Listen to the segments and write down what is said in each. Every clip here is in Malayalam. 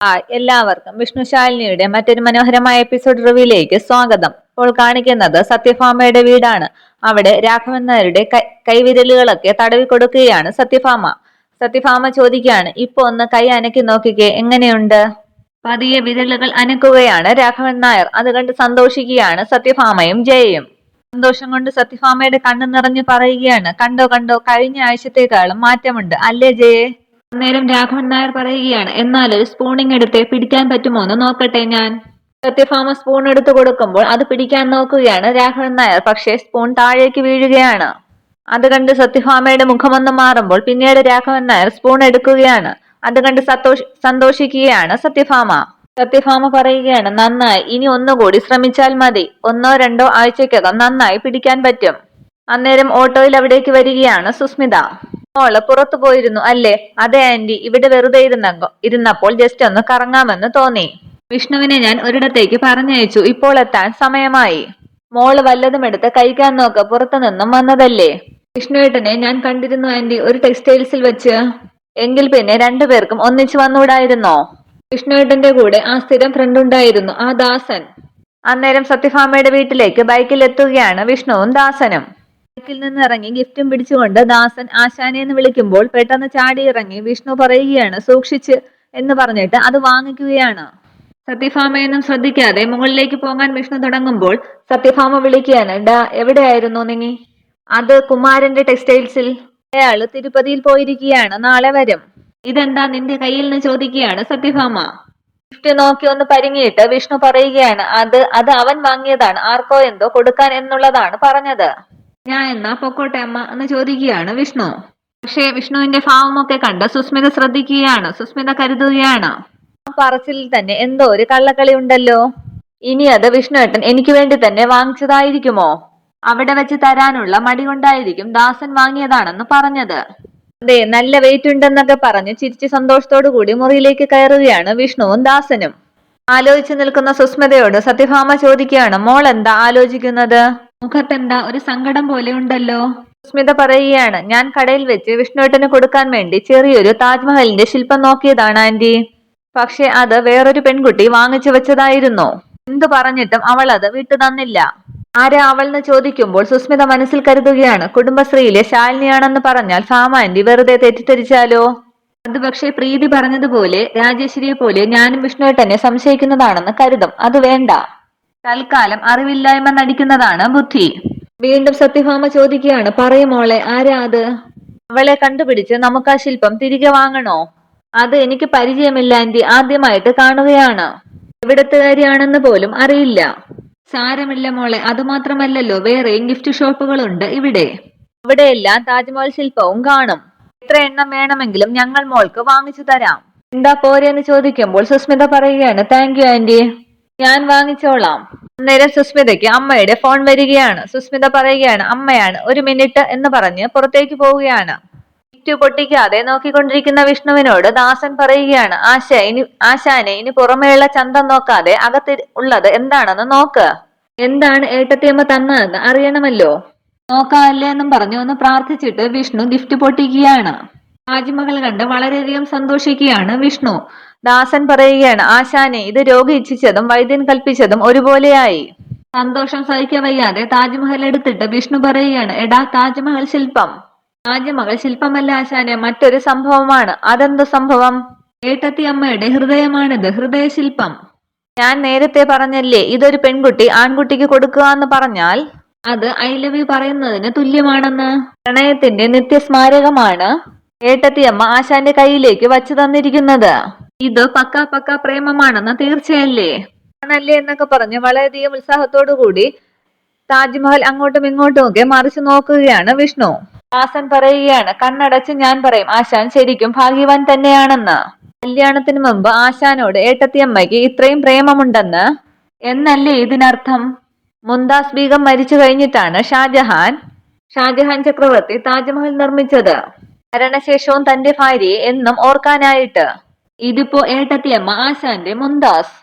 എല്ലാവർക്കും വിഷ്ണുശാലിനിയുടെ മറ്റൊരു മനോഹരമായ എപ്പിസോഡ് റിവ്യൂയിലേക്ക് സ്വാഗതം. ഇപ്പോൾ കാണിക്കുന്നത് സത്യഭാമയുടെ വീടാണ്. അവിടെ രാഘവൻ നായരുടെ കൈവിരലുകളൊക്കെ തടവി കൊടുക്കുകയാണ് സത്യഭാമ. സത്യഭാമ ചോദിക്കുകയാണ്, ഇപ്പൊ ഒന്ന് കൈ അനക്കി നോക്കിക്കേ, എങ്ങനെയുണ്ട്? പതിയെ വിരലുകൾ അനക്കുകയാണ് രാഘവൻ നായർ. അത് കണ്ട് സന്തോഷിക്കുകയാണ് സത്യഭാമയും ജയയും. സന്തോഷം കൊണ്ട് സത്യഭാമയുടെ കണ്ണു നിറഞ്ഞു പറയുകയാണ്, കണ്ടോ കണ്ടോ, കഴിഞ്ഞ ആഴ്ചത്തെക്കാളും മാറ്റമുണ്ട് അല്ലേ ജയെ? അന്നേരം രാഘവൻ നായർ പറയുകയാണ്, എന്നാലൊരു സ്പൂണിങ് എടുത്ത് പിടിക്കാൻ പറ്റുമോ എന്ന് നോക്കട്ടെ ഞാൻ. സത്യഭാമ സ്പൂൺ എടുത്തു കൊടുക്കുമ്പോൾ അത് പിടിക്കാൻ നോക്കുകയാണ് രാഘവൻ നായർ. പക്ഷേ സ്പൂൺ താഴേക്ക് വീഴുകയാണ്. അത് കണ്ട് സത്യഭാമയുടെ മുഖമൊന്ന് മാറുമ്പോൾ പിന്നീട് രാഘവൻ നായർ സ്പൂൺ എടുക്കുകയാണ്. അത് കണ്ട് സന്തോഷിക്കുകയാണ് സത്യഭാമ. സത്യഭാമ പറയുകയാണ്, നന്നായി, ഇനി ഒന്നുകൂടി ശ്രമിച്ചാൽ മതി. 1-2 ആഴ്ചക്കകം നന്നായി പിടിക്കാൻ പറ്റും. അന്നേരം ഓട്ടോയിൽ അവിടേക്ക് വരികയാണ് സുസ്മിത. മോള് പുറത്തു പോയിരുന്നു അല്ലേ? അതെ ആന്റി, ഇവിടെ വെറുതെ ഇരുന്നപ്പോൾ ജസ്റ്റ് ഒന്ന് കറങ്ങാമെന്ന് തോന്നി. വിഷ്ണുവിനെ ഞാൻ ഒരിടത്തേക്ക് പറഞ്ഞയച്ചു, ഇപ്പോൾ എത്താൻ സമയമായി. മോള് വല്ലതും എടുത്ത് കഴിക്കാൻ നോക്ക്, പുറത്തു നിന്നും വന്നതല്ലേ. വിഷ്ണുവേട്ടനെ ഞാൻ കണ്ടിരുന്നു ആന്റി, ഒരു ടെക്സ്റ്റൈൽസിൽ വെച്ച്. എങ്കിൽ പിന്നെ രണ്ടുപേർക്കും ഒന്നിച്ചു വന്നുകൂടായിരുന്നോ? വിഷ്ണുവേട്ടന്റെ കൂടെ ആ സ്ഥിരം ഫ്രണ്ട് ഉണ്ടായിരുന്നു, ആ ദാസൻ. അന്നേരം സത്യഭാമയുടെ വീട്ടിലേക്ക് ബൈക്കിൽ എത്തുകയാണ് വിഷ്ണുവും ദാസനും. ബൈക്കിൽ നിന്ന് ഇറങ്ങി ഗിഫ്റ്റും പിടിച്ചുകൊണ്ട് ദാസൻ ആശാനെ എന്ന് വിളിക്കുമ്പോൾ പെട്ടെന്ന് ചാടി ഇറങ്ങി വിഷ്ണു പറയുകയാണ്, സൂക്ഷിച്ച് എന്ന് പറഞ്ഞിട്ട് അത് വാങ്ങിക്കുകയാണ്. സത്യഭാമയൊന്നും ശ്രദ്ധിക്കാതെ മുകളിലേക്ക് പോകാൻ വിഷ്ണു തുടങ്ങുമ്പോൾ സത്യഭാമ വിളിക്കുകയാണ്, ഡാ, എവിടെയായിരുന്നു നീ? അത് കുമാരന്റെ ടെക്സ്റ്റൈൽസിൽ. അയാള് തിരുപ്പതിയിൽ പോയിരിക്കുകയാണ്, നാളെ വരും. ഇതെന്താ നിന്റെ കയ്യിൽ നിന്ന് ചോദിക്കുകയാണ് സത്യഭാമ. ഗിഫ്റ്റ് നോക്കി ഒന്ന് പരിങ്ങിയിട്ട് വിഷ്ണു പറയുകയാണ്, അത് അവൻ വാങ്ങിയതാണ്, ആർക്കോ എന്തോ കൊടുക്കാൻ എന്നുള്ളതാണ് പറഞ്ഞത്. ഞാൻ എന്നാ പൊക്കോട്ടെ അമ്മ എന്ന് ചോദിക്കുകയാണ് വിഷ്ണു. പക്ഷേ വിഷ്ണുവിന്റെ ഭാവമൊക്കെ കണ്ട് സുസ്മിത ശ്രദ്ധിക്കുകയാണ്. സുസ്മിത കരുതുകയാണ്, ആ പറച്ചിലിൽ തന്നെ എന്തോ ഒരു കള്ളക്കളി ഉണ്ടല്ലോ. ഇനി അത് വിഷ്ണുവേട്ടൻ എനിക്ക് വേണ്ടി തന്നെ വാങ്ങിച്ചതായിരിക്കുമോ? അവിടെ വെച്ച് തരാനുള്ള മടി കൊണ്ടായിരിക്കും ദാസൻ വാങ്ങിയതാണെന്ന് പറഞ്ഞത്. അതെ, നല്ല വെയിറ്റ് ഉണ്ടെന്നൊക്കെ പറഞ്ഞ് ചിരിച്ച് സന്തോഷത്തോടു കൂടി മുറിയിലേക്ക് കയറുകയാണ് വിഷ്ണുവും ദാസനും. ആലോചിച്ചു നിൽക്കുന്ന സുസ്മിതയോട് സത്യഭാമ ചോദിക്കുകയാണ്, മോൾ എന്താ ആലോചിക്കുന്നത്? മുഖത്തെന്താ ഒരു സങ്കടം പോലെ ഉണ്ടല്ലോ. സുസ്മിത പറയുകയാണ്, ഞാൻ കടയിൽ വെച്ച് വിഷ്ണുവേട്ടന് കൊടുക്കാൻ വേണ്ടി ചെറിയൊരു താജ്മഹലിന്റെ ശില്പം നോക്കിയതാണ് ആന്റി. പക്ഷെ അത് വേറൊരു പെൺകുട്ടി വാങ്ങിച്ചു വെച്ചതായിരുന്നു. എന്തു പറഞ്ഞിട്ടും അവൾ അത് വിട്ടു തന്നില്ല. ആരാ അവൾ എന്ന് ചോദിക്കുമ്പോൾ സുസ്മിത മനസ്സിൽ കരുതുകയാണ്, കുടുംബശ്രീയിലെ ശാലിനിയാണെന്ന് പറഞ്ഞാൽ ഭാമ ആന്റി വെറുതെ തെറ്റിദ്ധരിച്ചാലോ? അത് പക്ഷേ പ്രീതി പറഞ്ഞതുപോലെ രാജേശ്വരിയെ പോലെ ഞാനും വിഷ്ണുവേട്ടനെ സംശയിക്കുന്നതാണെന്ന് കരുതും. അത് വേണ്ട. തൽക്കാലം അറിവില്ലായ്മ നടിക്കുന്നതാണ് ബുദ്ധി. വീണ്ടും സത്യഭാമ ചോദിക്കുകയാണ്, പറയുമോളെ, ആരാ അത്? അവളെ കണ്ടുപിടിച്ച് നമുക്ക് ആ ശില്പം തിരികെ വാങ്ങണോ? അത് എനിക്ക് പരിചയമില്ല ആന്റി, ആദ്യമായിട്ട് കാണുകയാണ്. എവിടത്തുകാരിയാണെന്ന് പോലും അറിയില്ല. സാരമില്ല മോളെ, അതുമാത്രമല്ലല്ലോ വേറെയും ഗിഫ്റ്റ് ഷോപ്പുകളുണ്ട് ഇവിടെ. ഇവിടെയെല്ലാം താജ്മഹൽ ശില്പവും കാണും. എത്ര എണ്ണം വേണമെങ്കിലും ഞങ്ങൾ മോൾക്ക് വാങ്ങിച്ചു തരാം. എന്താ പോരെന്ന് ചോദിക്കുമ്പോൾ സുസ്മിത പറയുകയാണ്, താങ്ക് യു ആന്റി, ഞാൻ വാങ്ങിച്ചോളാം. അന്നേരം സുസ്മിതയ്ക്ക് അമ്മയുടെ ഫോൺ വരികയാണ്. സുസ്മിത പറയുകയാണ്, അമ്മയാണ്, 1 മിനിറ്റ് എന്ന് പറഞ്ഞ് പുറത്തേക്ക് പോവുകയാണ്. ഗിഫ്റ്റ് പൊട്ടിക്കാതെ നോക്കിക്കൊണ്ടിരിക്കുന്ന വിഷ്ണുവിനോട് ദാസൻ പറയുകയാണ്, ആശാനെ ഇനി പുറമേയുള്ള ചന്തം നോക്കാതെ അകത്ത് ഉള്ളത് എന്താണെന്ന് നോക്ക്. എന്താണ് ഏട്ടത്തിയമ്മ തന്നതെന്ന് അറിയണമല്ലോ. നോക്കാല്ലേ എന്നും പറഞ്ഞു ഒന്ന് പ്രാർത്ഥിച്ചിട്ട് വിഷ്ണു ഗിഫ്റ്റ് പൊട്ടിക്കുകയാണ്. താജ്മഹൽ കണ്ട് വളരെയധികം സന്തോഷിക്കുകയാണ് വിഷ്ണു. ദാസൻ പറയുകയാണ്, ആശാനെ, ഇത് രോഗി ഇച്ഛിച്ചതും വൈദ്യൻ കൽപ്പിച്ചതും ഒരുപോലെയായി. സന്തോഷം സഹിക്കാൻ വയ്യാതെ താജ്മഹൽ എടുത്തിട്ട് വിഷ്ണു പറയുകയാണ്, എടാ, താജ്മഹൽ ശില്പം. താജ്മഹൽ ശില്പമല്ല ആശാനെ, മറ്റൊരു സംഭവമാണ്. അതെന്ത് സംഭവം? ഏട്ടത്തി അമ്മയുടെ ഹൃദയമാണിത്, ഹൃദയശില്പം. ഞാൻ നേരത്തെ പറഞ്ഞല്ലേ, ഇതൊരു പെൺകുട്ടി ആൺകുട്ടിക്ക് കൊടുക്കുക എന്ന് പറഞ്ഞാൽ അത് ഐ ലവ് യു പറയുന്നതിന് തുല്യമാണെന്ന്. പ്രണയത്തിന്റെ നിത്യസ്മാരകമാണ് ഏട്ടത്തിയമ്മ ആശാന്റെ കയ്യിലേക്ക് വച്ചു തന്നിരിക്കുന്നത്. ഇത് പക്ക പ്രേമമാണെന്ന് തീർച്ചയല്ലേ? ആണല്ലേ എന്നൊക്കെ പറഞ്ഞ് വളരെയധികം ഉത്സാഹത്തോടു കൂടി താജ്മഹൽ അങ്ങോട്ടും ഇങ്ങോട്ടും ഒക്കെ മറിച്ചു നോക്കുകയാണ് വിഷ്ണു. ദാസൻ പറയുകയാണ്, കണ്ണടച്ച് ഞാൻ പറയും, ആശാൻ ശരിക്കും ഭാഗ്യവാൻ തന്നെയാണെന്ന്. കല്യാണത്തിന് മുമ്പ് ആശാനോട് ഏട്ടത്തിയമ്മയ്ക്ക് ഇത്രയും പ്രേമമുണ്ടെന്ന് എന്നല്ലേ ഇതിനർത്ഥം? മുംതാസ് ബീഗം മരിച്ചു കഴിഞ്ഞിട്ടാണ് ഷാജഹാൻ ചക്രവർത്തി താജ്മഹൽ നിർമ്മിച്ചത്. മരണശേഷവും തന്റെ ഭാര്യയെ എന്നും ഓർക്കാനായിട്ട്. ഇതിപ്പോ ഏട്ടത്തിയമ്മ ആശാന്റെ മുംതാസ്,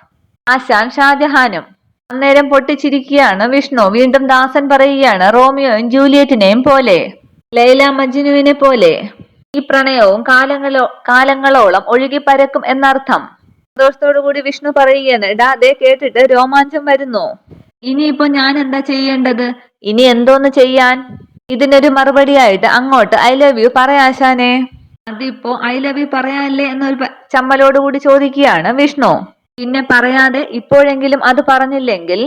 ആശാൻ ഷാജഹാനും. അന്നേരം പൊട്ടിച്ചിരിക്കുകയാണ് വിഷ്ണു. വീണ്ടും ദാസൻ പറയുകയാണ്, റോമിയോയും ജൂലിയറ്റിനെയും പോലെ, ലൈല മജ്നുവിനെ പോലെ ഈ പ്രണയവും കാലങ്ങളോളം ഒഴുകി പരക്കും എന്നർത്ഥം. സന്തോഷത്തോടു കൂടി വിഷ്ണു പറയുകയാണ്, ഡാ ദേ കേട്ടിട്ട് രോമാഞ്ചം വരുന്നു. ഇനിയിപ്പോ ഞാൻ എന്താ ചെയ്യേണ്ടത്? ഇനി എന്തോന്ന് ചെയ്യാൻ? ഇതിനൊരു മറുപടിയായിട്ട് അങ്ങോട്ട് ഐ ലവ് യു പറയാശാനെ. അതിപ്പോ ഐ ലവ് യു പറയാല്ലേ എന്നൊരു ചമ്മലോടുകൂടി ചോദിക്കുകയാണ് വിഷ്ണു. പിന്നെ പറയാതെ ഇപ്പോഴെങ്കിലും അത് പറഞ്ഞില്ലെങ്കിൽ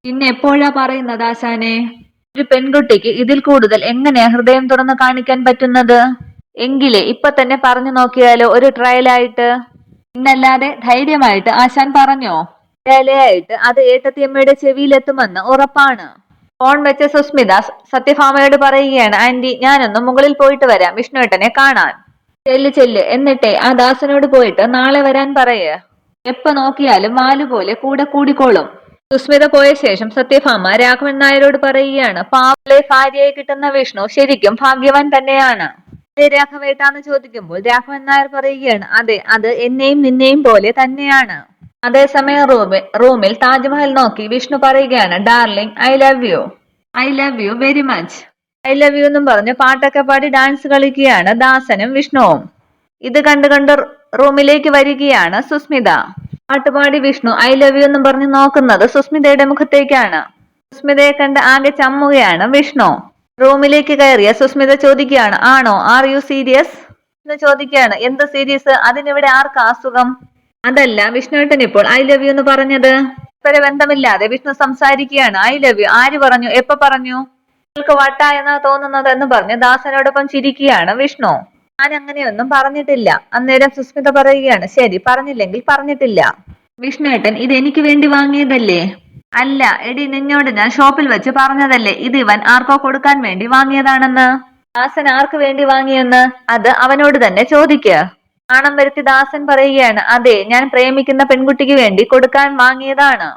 പിന്നെ എപ്പോഴാ പറയുന്നത് ആശാനെ? ഒരു പെൺകുട്ടിക്ക് ഇതിൽ കൂടുതൽ എങ്ങനെയാ ഹൃദയം തുറന്ന് കാണിക്കാൻ പറ്റുന്നത്? എങ്കിലേ ഇപ്പൊ തന്നെ പറഞ്ഞു നോക്കിയാലോ, ഒരു ട്രയലായിട്ട്. പിന്നല്ലാതെ ധൈര്യമായിട്ട് ആശാൻ പറഞ്ഞോ. ട്രയലായിട്ട് അത് ഏട്ടത്തിയമ്മയുടെ ചെവിയിലെത്തുമെന്ന് ഉറപ്പാണ്. ഫോൺ വെച്ച സുസ്മിത സത്യഭാമയോട് പറയുകയാണ്, ആന്റി ഞാനൊന്ന് മുകളിൽ പോയിട്ട് വരാം വിഷ്ണുവേട്ടനെ കാണാൻ. ചെല്ല് എന്നിട്ടേ ആ ദാസനോട് പോയിട്ട് നാളെ വരാൻ പറയ്. എപ്പോ നോക്കിയാലും മാലു പോലെ കൂടെ കൂടിക്കോളും. സുസ്മിത പോയ ശേഷം സത്യഭാമ രാഘവൻ നായരോട് പറയുകയാണ്, പാവളെ ഭാര്യയെ കിട്ടുന്ന വിഷ്ണു ശരിക്കും ഭാഗ്യവാൻ തന്നെയാണ്. രാഘവേട്ടാന്ന് ചോദിക്കുമ്പോൾ രാഘവൻ നായർ പറയുകയാണ്, അതെ അത് എന്നെയും നിന്നെയും പോലെ തന്നെയാണ്. അതേസമയം റൂമിൽ താജ്മഹൽ നോക്കി വിഷ്ണു പറയുകയാണ്, darling I love you very much. I love you എന്നും പറഞ്ഞ് പാട്ടൊക്കെ പാടി ഡാൻസ് കളിക്കുകയാണ് ദാസനും വിഷ്ണുവും. ഇത് കണ്ട് റൂമിലേക്ക് വരികയാണ് സുസ്മിത. പാട്ടുപാടി വിഷ്ണു ഐ ലവ് യു എന്നും പറഞ്ഞ് നോക്കുന്നത് സുസ്മിതയുടെ മുഖത്തേക്കാണ്. സുസ്മിതയെ കണ്ട് ആകെ ചമ്മുകയാണ് വിഷ്ണു. റൂമിലേക്ക് കയറിയ സുസ്മിത ചോദിക്കുകയാണ്, ആണോ, ആർ യു സീരിയസ് എന്ന് ചോദിക്കുകയാണ്. എന്ത് സീരിയസ്? അതിനിവിടെ ആർക്കാ അസുഖം? അതല്ല വിഷ്ണുവേട്ടൻ ഇപ്പോൾ ഐ ലവ് യു എന്ന് പറഞ്ഞത്. ബന്ധമില്ലാതെ വിഷ്ണു സംസാരിക്കുകയാണ്. ഐ ലവ് യു ആര് പറഞ്ഞു? എപ്പോ പറഞ്ഞു? നിങ്ങൾക്ക് വട്ടായെന്നാ തോന്നുന്നത് എന്ന് പറഞ്ഞ് ദാസനോടൊപ്പം ചിരിക്കുകയാണ് വിഷ്ണു. ഞാൻ അങ്ങനെയൊന്നും പറഞ്ഞിട്ടില്ല. അന്നേരം സുസ്മിത പറയുകയാണ്, ശരി പറഞ്ഞില്ലെങ്കിൽ പറഞ്ഞിട്ടില്ല. വിഷ്ണുവേട്ടൻ ഇത് എനിക്ക് വേണ്ടി വാങ്ങിയതല്ലേ? അല്ല എടി, നിന്നോട് ഞാൻ ഷോപ്പിൽ വെച്ച് പറഞ്ഞതല്ലേ ഇത് ഇവൻ ആർക്കോ കൊടുക്കാൻ വേണ്ടി വാങ്ങിയതാണെന്ന്. ദാസൻ ആർക്ക് വേണ്ടി വാങ്ങിയെന്ന് അത് അവനോട് തന്നെ ചോദിക്ക്. നാണം വരുത്തി ദാസൻ പറയുകയാണ്, അതെ ഞാൻ പ്രേമിക്കുന്ന പെൺകുട്ടിക്ക് വേണ്ടി കൊടുക്കാൻ വാങ്ങിയതാണ്.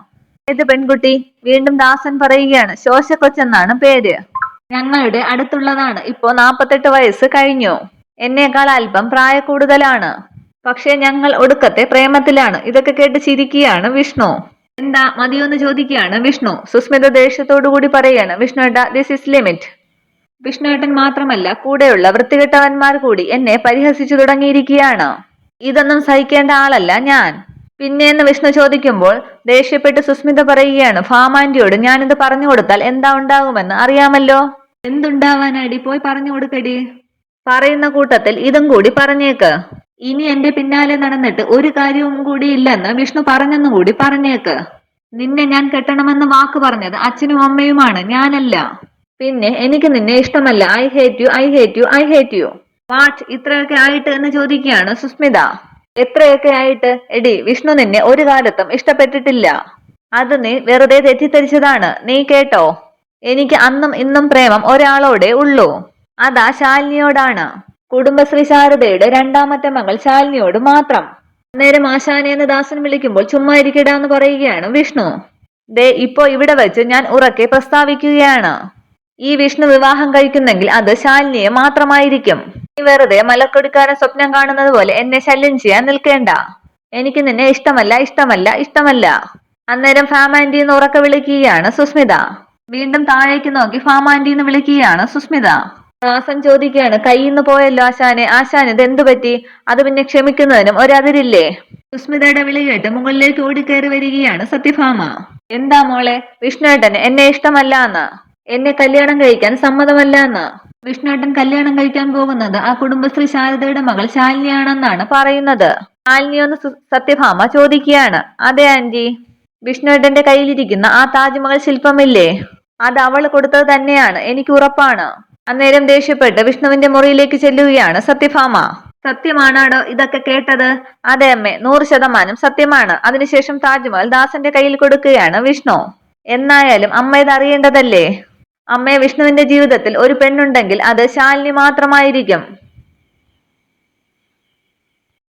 ഏത് പെൺകുട്ടി? വീണ്ടും ദാസൻ പറയുകയാണ്, ശോശക്കൊച്ചെന്നാണ് പേര്. ഞങ്ങളുടെ അടുത്തുള്ളതാണ്. ഇപ്പോ 48 വയസ്സ് കഴിഞ്ഞു. എന്നേക്കാൾ അല്പം പ്രായ കൂടുതലാണ്. പക്ഷെ ഞങ്ങൾ ഒടുക്കത്തെ പ്രേമത്തിലാണ്. ഇതൊക്കെ കേട്ട് ചിരിക്കുകയാണ് വിഷ്ണു. എന്താ മതിയോന്ന് ചോദിക്കുകയാണ് വിഷ്ണു. സുസ്മിത ദേഷ്യത്തോടു കൂടി പറയുകയാണ്, വിഷ്ണുവേട്ടാ ദിസ് ഇസ് ലിമിറ്റ്. വിഷ്ണുവേട്ടൻ മാത്രമല്ല കൂടെയുള്ള വൃത്തികെട്ടവന്മാർ കൂടി എന്നെ പരിഹസിച്ചു തുടങ്ങിയിരിക്കുകയാണ്. ഇതൊന്നും സഹിക്കേണ്ട ആളല്ല ഞാൻ. പിന്നെയെന്ന് വിഷ്ണു ചോദിക്കുമ്പോൾ ദേഷ്യപ്പെട്ട് സുസ്മിത പറയുകയാണ്, ഭാമാന്റിയോട് ഞാനിത് പറഞ്ഞു കൊടുത്താൽ എന്താ ഉണ്ടാകുമെന്ന് അറിയാമല്ലോ. എന്തുണ്ടാവാനടി? പോയി പറഞ്ഞു കൊടുക്കടി. പറയുന്ന കൂട്ടത്തിൽ ഇതും കൂടി പറഞ്ഞേക്ക്. ഇനി എന്റെ പിന്നാലെ നടന്നിട്ട് ഒരു കാര്യവും കൂടി ഇല്ലെന്ന് വിഷ്ണു പറഞ്ഞെന്നും കൂടി പറഞ്ഞേക്ക്. നിന്നെ ഞാൻ കെട്ടണമെന്ന് വാക്ക് പറഞ്ഞത് അച്ഛനും അമ്മയുമാണ്, ഞാനല്ല. പിന്നെ എനിക്ക് നിന്നെ ഇഷ്ടമല്ല. I hate you I hate you I hate you. What, ഇത്രയൊക്കെ ആയിട്ട് എന്ന് ചോദിക്കുകയാണ് സുസ്മിത. എത്രയൊക്കെ ആയിട്ട്? എടി വിഷ്ണു നിന്നെ ഒരു കാലത്തും ഇഷ്ടപ്പെട്ടിട്ടില്ല. അത് നീ വെറുതെ തെറ്റിദ്ധരിച്ചതാണ്. നീ കേട്ടോ, എനിക്ക് അന്നും ഇന്നും പ്രേമം ഒരാളോടെ ഉള്ളൂ. അതാ ശാലിനിയോടാണ്. കുടുംബശ്രീ ശാരദയുടെ രണ്ടാമത്തെ മകൾ ശാലിനിയോട് മാത്രം. അന്നേരം ആശാനെന്ന് ദാസൻ വിളിക്കുമ്പോൾ ചുമ്മാ ഇരിക്കടാന്ന് പറയുകയാണ് വിഷ്ണു. ദേ ഇപ്പോ ഇവിടെ വെച്ച് ഞാൻ ഉറക്കെ പ്രസ്താവിക്കുകയാണ്, ഈ വിഷ്ണു വിവാഹം കഴിക്കുന്നെങ്കിൽ അത് ശാലിനിയെ മാത്രമായിരിക്കും. നീ വെറുതെ മലക്കൊടുക്കാരൻ സ്വപ്നം കാണുന്നത് പോലെ എന്നെ ശല്യം ചെയ്യാൻ നിൽക്കേണ്ട. എനിക്ക് നിന്നെ ഇഷ്ടമല്ല ഇഷ്ടമല്ല ഇഷ്ടമല്ല. അന്നേരം ഫാമാൻറ്റി എന്ന് ഉറക്കെ വിളിക്കുകയാണ് സുസ്മിത. വീണ്ടും താഴേക്ക് നോക്കി ഫാമാൻറ്റി എന്ന് വിളിക്കുകയാണ് സുസ്മിത. ദാസൻ ചോദിക്കുകയാണ്, കയ്യിന്ന് പോയല്ലോ ആശാനെ. ആശാൻ ഇത് എന്തു പറ്റി? അത് പിന്നെ ക്ഷമിക്കുന്നതിനും ഒരതിരില്ലേ? സുസ്മിതയുടെ വിളി കേട്ട് മുകളിലേക്ക് ഓടിക്കയറി വരികയാണ് സത്യഭാമ. എന്താ മോളെ? വിഷ്ണുവേട്ടന് എന്നെ ഇഷ്ടമല്ല എന്ന്, എന്നെ കല്യാണം കഴിക്കാൻ സമ്മതമല്ല എന്ന്. വിഷ്ണുവേട്ടൻ കല്യാണം കഴിക്കാൻ പോകുന്നത് ആ കുടുംബശ്രീ ശാരദയുടെ മകൾ ശാലിനിയാണെന്നാണ് പറയുന്നത്. ശാലിനിയൊന്ന് സത്യഭാമ ചോദിക്കുകയാണ്. അതെ ആന്റി. വിഷ്ണുവേട്ടന്റെ കയ്യിലിരിക്കുന്ന ആ താജ്മഹൽ ശില്പമില്ലേ, അത് അവൾ കൊടുത്തത് തന്നെയാണ്, എനിക്ക് ഉറപ്പാണ്. അന്നേരം ദേഷ്യപ്പെട്ട് വിഷ്ണുവിന്റെ മുറിയിലേക്ക് ചെല്ലുകയാണ് സത്യഭാമ. സത്യമാണാടോ ഇതൊക്കെ കേട്ടത്? അതെ അമ്മേ, 100% സത്യമാണ്. അതിനുശേഷം താജ്മഹൽ ദാസന്റെ കയ്യിൽ കൊടുക്കുകയാണ് വിഷ്ണു. എന്നായാലും അമ്മ ഇത് അറിയേണ്ടതല്ലേ? അമ്മയെ, വിഷ്ണുവിന്റെ ജീവിതത്തിൽ ഒരു പെണ്ണുണ്ടെങ്കിൽ അത് ശാലിനി മാത്രമായിരിക്കും.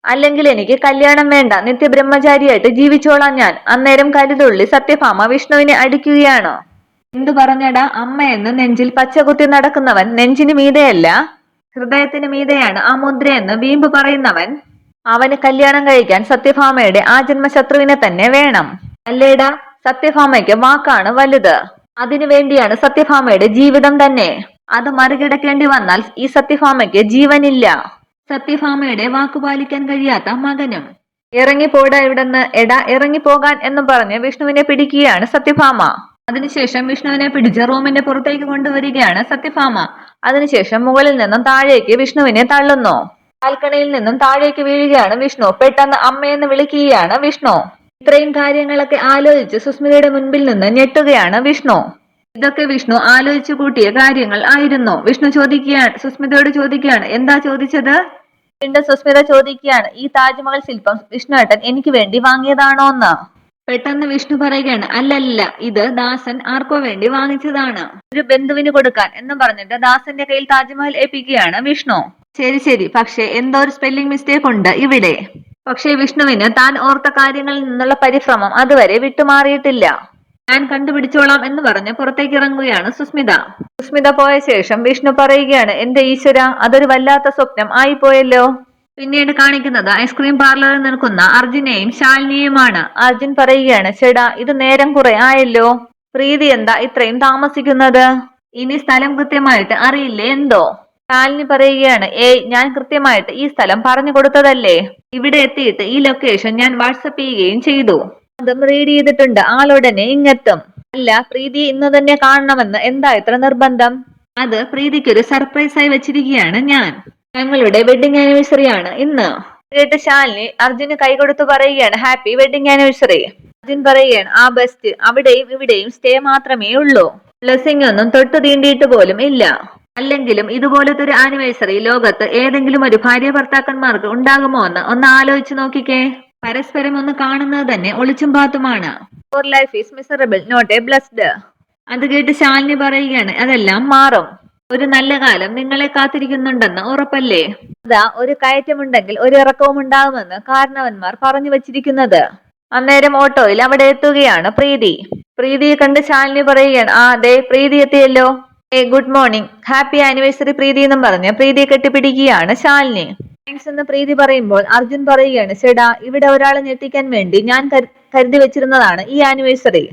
അല്ലെങ്കിൽ എനിക്ക് കല്യാണം വേണ്ട, നിത്യബ്രഹ്മചാരിയായിട്ട് ജീവിച്ചോളാം ഞാൻ. അന്നേരം കരുതുള്ളി സത്യഭാമ വിഷ്ണുവിനെ അടിക്കുകയാണ്. എന്തു പറഞ്ഞടാ? അമ്മയെന്ന് നെഞ്ചിൽ പച്ചകുത്തി നടക്കുന്നവൻ നെഞ്ചിന് മീതെയല്ല ഹൃദയത്തിന് മീതെയാണ് ആ മുദ്രയെന്ന് വീമ്പ് പറയുന്നവൻ. അവന് കല്യാണം കഴിക്കാൻ സത്യഭാമയുടെ ആ ജന്മശത്രുവിനെ തന്നെ വേണം. അല്ലേടാ? സത്യഭാമയ്ക്ക് വാക്കാണ് വലുത്. അതിനു വേണ്ടിയാണ് സത്യഭാമയുടെ ജീവിതം തന്നെ. അത് മറികടക്കേണ്ടി വന്നാൽ ഈ സത്യഭാമയ്ക്ക് ജീവനില്ല. സത്യഭാമയുടെ വാക്കുപാലിക്കാൻ കഴിയാത്ത മകനും. ഇറങ്ങിപ്പോടാ ഇവിടെന്ന്, എടാ ഇറങ്ങിപ്പോകാൻ എന്നും പറഞ്ഞ് വിഷ്ണുവിനെ പിടിക്കുകയാണ് സത്യഭാമ. അതിനുശേഷം വിഷ്ണുവിനെ പിടിച്ച് റൂമിന്റെ പുറത്തേക്ക് കൊണ്ടുവരികയാണ് സത്യഭാമ. അതിനുശേഷം മുകളിൽ നിന്നും താഴേക്ക് വിഷ്ണുവിനെ തള്ളുന്നു. ബാൽക്കണിയിൽ നിന്നും താഴേക്ക് വീഴുകയാണ് വിഷ്ണു. പെട്ടെന്ന് അമ്മയെന്ന് വിളിക്കുകയാണ് വിഷ്ണു. ഇത്രയും കാര്യങ്ങളൊക്കെ ആലോചിച്ച് സുസ്മിതയുടെ മുൻപിൽ നിന്ന് ഞെട്ടുകയാണ് വിഷ്ണു. ഇതൊക്കെ വിഷ്ണു ആലോചിച്ചു കൂട്ടിയ കാര്യങ്ങൾ ആയിരുന്നു. വിഷ്ണു സുസ്മിതയോട് ചോദിക്കുകയാണ്, എന്താ ചോദിച്ചത്? വീണ്ടും സുസ്മിത ചോദിക്കുകയാണ്, ഈ താജ്മഹൽ ശില്പം വിഷ്ണുവേട്ടൻ എനിക്ക് വേണ്ടി വാങ്ങിയതാണോന്ന്. പെട്ടെന്ന് വിഷ്ണു പറയുകയാണ്, അല്ലല്ല, ഇത് ദാസൻ ആർക്കോ വേണ്ടി വാങ്ങിച്ചതാണ്, ഒരു ബന്ധുവിന് കൊടുക്കാൻ എന്ന് പറഞ്ഞിട്ട് ദാസന്റെ കയ്യിൽ താജ്മഹൽ ഏൽപ്പിക്കുകയാണ് വിഷ്ണു. ശരി ശരി, പക്ഷെ എന്തോ ഒരു സ്പെല്ലിംഗ് മിസ്റ്റേക്ക് ഉണ്ട് ഇവിടെ. പക്ഷേ വിഷ്ണുവിന് താൻ ഓർത്ത കാര്യങ്ങളിൽ നിന്നുള്ള പരിഭ്രമം അതുവരെ വിട്ടുമാറിയിട്ടില്ല. ഞാൻ കണ്ടുപിടിച്ചോളാം എന്ന് പറഞ്ഞ് പുറത്തേക്ക് ഇറങ്ങുകയാണ് സുസ്മിത. സുസ്മിത പോയ ശേഷം വിഷ്ണു പറയുകയാണ്, എന്റെ ഈശ്വര, അതൊരു വല്ലാത്ത സ്വപ്നം ആയിപ്പോയല്ലോ. പിന്നീട് കാണിക്കുന്നത് ഐസ്ക്രീം പാർലറിൽ നിൽക്കുന്ന അർജുനെയും ശാലിനിയുമാണ്. അർജുൻ പറയുകയാണ്, ചേടാ ഇത് നേരം കുറെ ആയല്ലോ, പ്രീതി എന്താ ഇത്രയും താമസിക്കുന്നത്? ഇനി സ്ഥലം കൃത്യമായിട്ട് അറിയില്ലേ എന്തോ? ശാലിനി പറയുകയാണ്, ഏയ് ഞാൻ കൃത്യമായിട്ട് ഈ സ്ഥലം പറഞ്ഞു കൊടുത്തതല്ലേ. ഇവിടെ എത്തിയിട്ട് ഈ ലൊക്കേഷൻ ഞാൻ വാട്സപ്പ് ചെയ്യുകയും ചെയ്തു. അതും റീഡ് ചെയ്തിട്ടുണ്ട്. ആളുടനെ ഇങ്ങെത്തും. അല്ല, പ്രീതി ഇന്ന് തന്നെ കാണണമെന്ന് എന്താ ഇത്ര നിർബന്ധം? അത് പ്രീതിക്കൊരു സർപ്രൈസ് ആയി വെച്ചിരിക്കുകയാണ് ഞാൻ. ഞങ്ങളുടെ വെഡിങ് ആനിവേഴ്സറി ആണ് ഇന്ന്. കേട്ട് ശാലിനി അർജുന് കൈകൊടുത്തു പറയുകയാണ്, ഹാപ്പി വെഡിങ് ആനിവേഴ്സറി. അർജുൻ പറയുകയാണ്, ആ ബെസ്റ്റ്, അവിടെയും ഇവിടെയും സ്റ്റേ മാത്രമേ ഉള്ളൂ, ബ്ലെസ്സിംഗ് ഒന്നും തൊട്ടു തീണ്ടിയിട്ട് പോലും ഇല്ല. അല്ലെങ്കിലും ഇതുപോലത്തെ ഒരു ആനിവേഴ്സറി ലോകത്ത് ഏതെങ്കിലും ഒരു ഭാര്യ ഭർത്താക്കന്മാർക്ക് ഉണ്ടാകുമോ എന്ന് ഒന്ന് ആലോചിച്ച് നോക്കിക്കേ. പരസ്പരം ഒന്ന് കാണുന്നത് തന്നെ ഒളിച്ചും പാത്തുമാണ്. For life is miserable, not a blessed. അത് കേട്ട് ശാലിനി പറയുകയാണ്, അതെല്ലാം മാറും. ഒരു നല്ല കാലം നിങ്ങളെ കാത്തിരിക്കുന്നുണ്ടെന്ന് ഉറപ്പല്ലേ? അതാ ഒരു കയറ്റമുണ്ടെങ്കിൽ ഒരു ഇറക്കവും ഉണ്ടാകുമെന്ന് കാരണവന്മാർ പറഞ്ഞു വച്ചിരിക്കുന്നത്. അന്നേരം ഓട്ടോയിൽ അവിടെ എത്തുകയാണ് പ്രീതി. പ്രീതിയെ കണ്ട് ശാലിനി പറയുകയാണ്, ആ അതെ, പ്രീതി എത്തിയല്ലോ. ഗുഡ് മോർണിംഗ്, ഹാപ്പി ആനിവേഴ്സറി പ്രീതി എന്നും പറഞ്ഞ് പ്രീതിയെ കെട്ടിപ്പിടിക്കുകയാണ് ശാലിനി. താങ്ക്സ് എന്ന് പ്രീതി പറയുമ്പോൾ അർജുൻ പറയുകയാണ്, ചേടാ ഇവിടെ ഒരാളെ ഞെട്ടിക്കാൻ വേണ്ടി ഞാൻ കരുതി വെച്ചിരുന്നതാണ് ഈ ആനിവേഴ്സറി,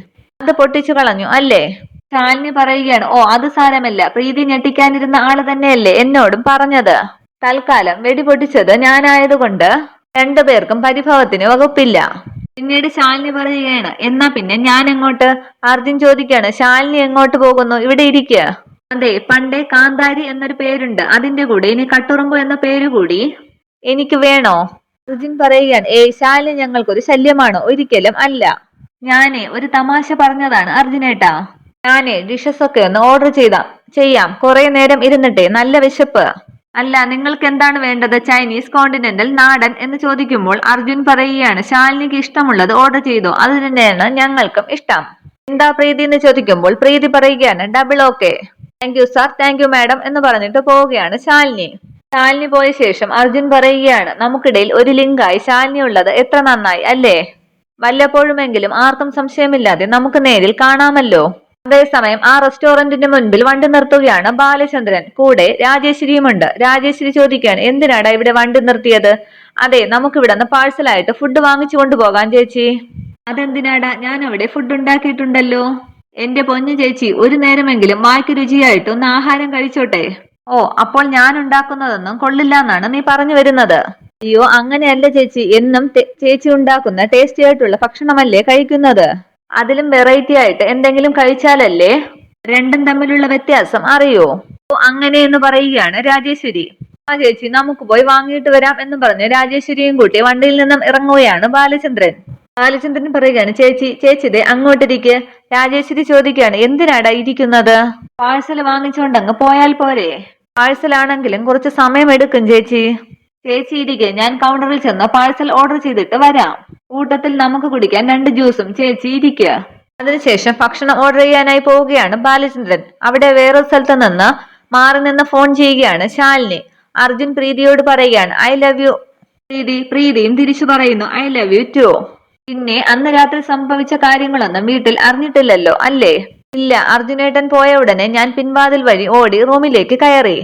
അത് പൊട്ടിച്ചു കളഞ്ഞു അല്ലേ? ശാലിനി പറയുകയാണ്, ഓ അത് സാരമല്ല, പ്രീതി ഞെട്ടിക്കാനിരുന്ന ആള് തന്നെയല്ലേ എന്നോടും പറഞ്ഞത്. തൽക്കാലം വെടി പൊട്ടിച്ചത് ഞാനായതുകൊണ്ട് രണ്ടുപേർക്കും പരിഭവത്തിന് വകുപ്പില്ല. പിന്നീട് ശാലിനി പറയുകയാണ്, എന്നാ പിന്നെ ഞാൻ എങ്ങോട്ട്? അർജുൻ ചോദിക്കുകയാണ്, ശാലിനി എങ്ങോട്ട് പോകുന്നു? ഇവിടെ ഇരിക്കുക. അതെ, പണ്ടേ കാന്താരി എന്നൊരു പേരുണ്ട്, അതിന്റെ കൂടെ ഇനി കട്ടുറുമ്പ് എന്ന പേര് കൂടി എനിക്ക് വേണോ? അർജുൻ പറയുകയാണ്, ഏയ് ശാലിനി ഞങ്ങൾക്കൊരു ശല്യമാണോ? ഒരിക്കലും അല്ല, ഞാനേ ഒരു തമാശ പറഞ്ഞതാണ് അർജുനേട്ടാ. ഞാനേ ഡിഷസ് ഒക്കെ ഒന്ന് ഓർഡർ ചെയ്യാം, കുറെ നേരം ഇരുന്നിട്ടേ നല്ല വിശപ്പ്. അല്ല, നിങ്ങൾക്ക് എന്താണ് വേണ്ടത്? ചൈനീസ്, കോണ്ടിനെന്റൽ, നാടൻ എന്ന് ചോദിക്കുമ്പോൾ അർജുൻ പറയുകയാണ്, ശാലിനിക്ക് ഇഷ്ടമുള്ളത് ഓർഡർ ചെയ്തോ, അത് തന്നെയാണ് ഞങ്ങൾക്കും ഇഷ്ടം. എന്താ പ്രീതി എന്ന് ചോദിക്കുമ്പോൾ പ്രീതി പറയുകയാണ്, double okay. Thank you sir, thank you madam എന്ന് പറഞ്ഞിട്ട് പോവുകയാണ് ശാലിനി. ശാലിനി പോയ ശേഷം അർജുൻ പറയുകയാണ്, നമുക്കിടയിൽ ഒരു ലിങ്കായി ശാലിനി ഉള്ളത് എത്ര നന്നായി അല്ലേ? വല്ലപ്പോഴുമെങ്കിലും ആർക്കും സംശയമില്ലാതെ നമുക്ക് നേരിൽ കാണാമല്ലോ. അതേസമയം ആ റെസ്റ്റോറന്റിന് മുൻപിൽ വണ്ടി നിർത്തുകയാണ് ബാലചന്ദ്രൻ. കൂടെ രാജേശ്വരിയുമുണ്ട്. രാജേശ്വരി ചോദിക്കുകയാണ്, എന്തിനാടാ ഇവിടെ വണ്ടി നിർത്തിയത്? അതെ, നമുക്കിവിടെ നിന്ന് പാഴ്സലായിട്ട് ഫുഡ് വാങ്ങിച്ചു കൊണ്ടുപോകാൻ ചേച്ചി. അതെന്തിനാടാ? ഞാൻ അവിടെ ഫുഡ് ഉണ്ടാക്കിയിട്ടുണ്ടല്ലോ. എന്റെ പൊന്നു ചേച്ചി, ഒരു നേരമെങ്കിലും വായ്ക്ക് രുചിയായിട്ട് ഒന്ന് ആഹാരം കഴിച്ചോട്ടെ. ഓ, അപ്പോൾ ഞാൻ ഉണ്ടാക്കുന്നതൊന്നും കൊള്ളില്ല എന്നാണ് നീ പറഞ്ഞു വരുന്നത്? അയ്യോ, അങ്ങനെയല്ല ചേച്ചി, എന്നും ചേച്ചി ഉണ്ടാക്കുന്ന ടേസ്റ്റി ആയിട്ടുള്ള ഭക്ഷണമല്ലേ കഴിക്കുന്നത്. അതിലും വെറൈറ്റി ആയിട്ട് എന്തെങ്കിലും കഴിച്ചാലല്ലേ രണ്ടും തമ്മിലുള്ള വ്യത്യാസം അറിയോ? അങ്ങനെ എന്ന് പറയുകയാണ് രാജേശ്വരി. ആ ചേച്ചി, നമുക്ക് പോയി വാങ്ങിയിട്ട് വരാം എന്ന് പറഞ്ഞ് രാജേശ്വരിയും കൂട്ടി വണ്ടിയിൽ നിന്നും ഇറങ്ങുകയാണ് ബാലചന്ദ്രൻ. ബാലചന്ദ്രൻ പറയുകയാണ്, ചേച്ചി ദേ അങ്ങോട്ടിരിക്ക്. രാജേശ്വരി ചോദിക്കുകയാണ്, എന്തിനാടാ ഇരിക്കുന്നത്? പാഴ്സൽ വാങ്ങിച്ചുകൊണ്ടങ്ങ് പോയാൽ പോരെ? പാഴ്സലാണെങ്കിലും കുറച്ച് സമയം എടുക്കും ചേച്ചി. ചേച്ചി ഇരിക്കെ, ഞാൻ കൗണ്ടറിൽ ചെന്ന് പാഴ്സൽ ഓർഡർ ചെയ്തിട്ട് വരാം. കൂട്ടത്തിൽ നമുക്ക് കുടിക്കാൻ 2 ജ്യൂസും. ചേച്ചി ഇരിക്കുക. അതിനുശേഷം ഭക്ഷണം ഓർഡർ ചെയ്യാനായി പോവുകയാണ് ബാലചന്ദ്രൻ. അവിടെ വേറൊരു സ്ഥലത്ത് നിന്ന് മാറി നിന്ന് ഫോൺ ചെയ്യുകയാണ് ശാലിനി. അർജുൻ പ്രീതിയോട് പറയുകയാണ്, ഐ ലവ് യു പ്രീതി. പ്രീതിയും തിരിച്ചു പറയുന്നു, ഐ ലവ് യു ടു. പിന്നെ അന്ന് രാത്രി സംഭവിച്ച കാര്യങ്ങളൊന്നും വീട്ടിൽ അറിഞ്ഞിട്ടില്ലല്ലോ അല്ലേ? ഇല്ല, അർജുനേട്ടൻ പോയ ഉടനെ ഞാൻ പിൻവാതിൽ വഴി ഓടി റൂമിലേക്ക് കയറി.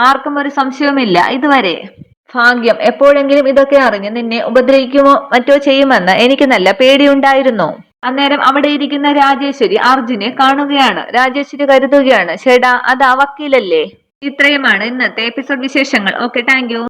ആർക്കും ഒരു സംശയവുമില്ല ഇതുവരെ. ഭാഗ്യം, എപ്പോഴെങ്കിലും ഇതൊക്കെ അറിഞ്ഞ് നിന്നെ ഉപദ്രവിക്കുമോ മറ്റോ ചെയ്യുമെന്ന് എനിക്ക് നല്ല പേടിയുണ്ടായിരുന്നു. അന്നേരം അവിടെ ഇരിക്കുന്ന രാജേശ്വരി അർജുനെ കാണുകയാണ്. രാജേശ്വരി കരുതുകയാണ്, ചേടാ അത് ആ വക്കീലല്ലേ. ഇത്രയുമാണ് ഇന്നത്തെ എപ്പിസോഡ് വിശേഷങ്ങൾ. Okay, thank you.